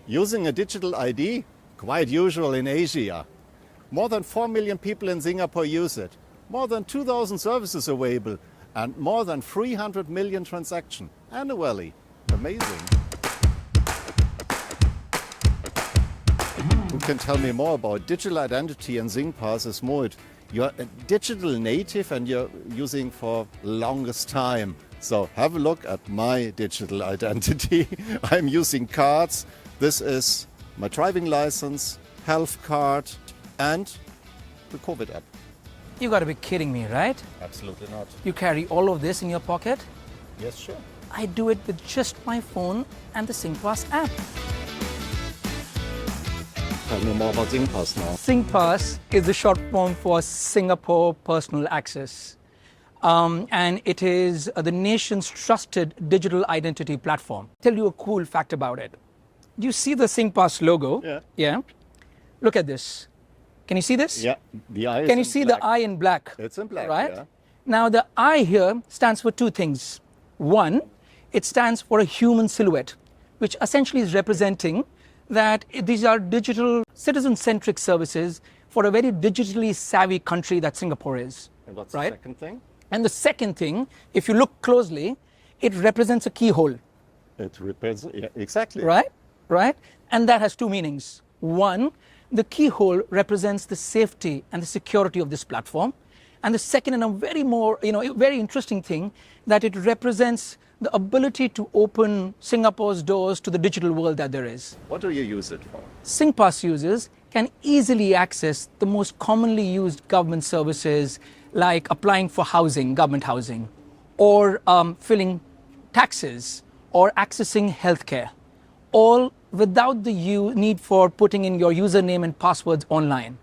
Using a digital ID? Quite usual in Asia. More than 4 million people in Singapore use it. More than 2,000 services available and more than 300 million transactions annually. Amazing. Who can tell me more about digital identity and SingPass is Mohit. You're a digital native and you're using for longest time. So have a look at my digital identity. I'm using cards. This is my driving license, health card and the COVID app. You gotta be kidding me, right? Absolutely not. You carry all of this in your pocket? Yes, sure. I do it with just my phone and the SingPass app. Tell me more about SingPass now. SingPass is the short form for Singapore Personal Access. And it is the nation's trusted digital identity platform. Tell you a cool fact about it. Do you see the SingPass logo? Yeah. Yeah. Look at this. Can you see this? Yeah, the eye is Can you in see black. the eye in black? It's in black, right? yeah. Now the eye here stands for two things. One, it stands for a human silhouette, which essentially is representing that these are digital citizen-centric services for a very digitally savvy country that Singapore is. And what's right? the second thing? And the second thing, if you look closely, it represents a keyhole. It represents, yeah, exactly. Right? Right? And that has two meanings. One, the keyhole represents the safety and the security of this platform. And the second, and a very interesting thing, that it represents the ability to open Singapore's doors to the digital world that there is. What do you use it for? SingPass users can easily access the most commonly used government services like applying for housing, government housing, or filling taxes, or accessing healthcare, all without the need for putting in your username and passwords online.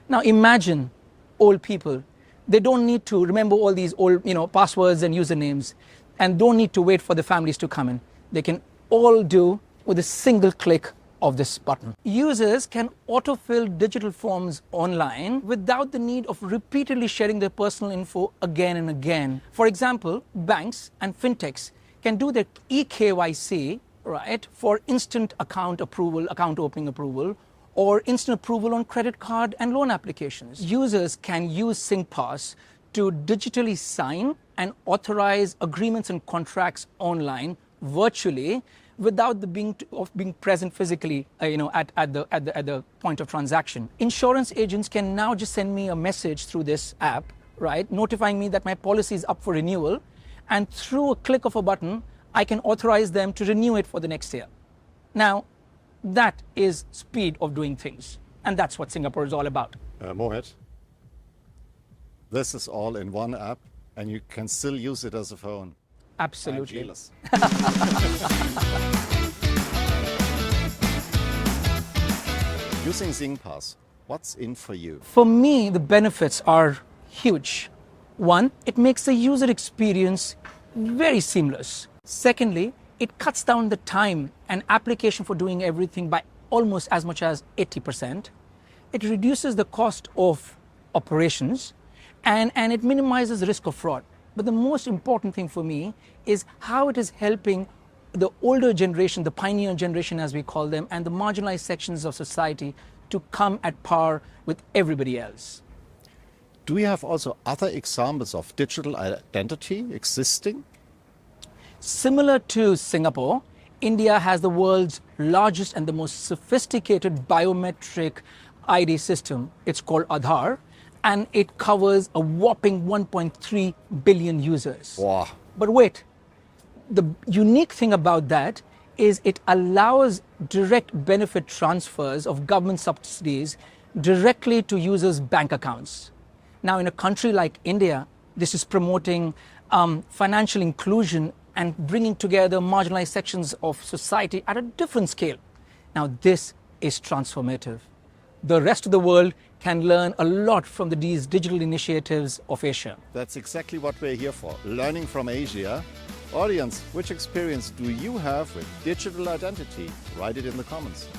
Now imagine old people. They don't need to remember all these old passwords and usernames and don't need to wait for the families to come in. They can all do with a single click of this button. Users can autofill digital forms online without the need of repeatedly sharing their personal info again and again. For example, banks and fintechs can do their eKYC, right, for instant account approval, account opening approval, or instant approval on credit card and loan applications. Users can use SingPass to digitally sign and authorize agreements and contracts online, virtually, without the being present physically, at the point of transaction. Insurance agents can now just send me a message through this app, right, notifying me that my policy is up for renewal, and through a click of a button, I can authorize them to renew it for the next year. Now, that is speed of doing things, and that's what Singapore is all about. Mohit, this is all in one app, and you can still use it as a phone. Absolutely. I'm jealous. Using SingPass, what's in for you? For me, the benefits are huge. One, it makes the user experience very seamless. Secondly, it cuts down the time and application for doing everything by almost as much as 80%. It reduces the cost of operations and it minimizes the risk of fraud. But the most important thing for me is how it is helping the older generation, the pioneer generation as we call them, and the marginalized sections of society to come at par with everybody else. Do we have also other examples of digital identity existing? Similar to Singapore, India has the world's largest and the most sophisticated biometric ID system. It's called Aadhaar, and it covers a whopping 1.3 billion users. Wow. But wait, the unique thing about that is it allows direct benefit transfers of government subsidies directly to users' bank accounts. Now, in a country like India, this is promoting financial inclusion and bringing together marginalized sections of society at a different scale. Now, this is transformative. The rest of the world can learn a lot from these digital initiatives of Asia. That's exactly what we're here for, learning from Asia. Audience, which experience do you have with digital identity? Write it in the comments.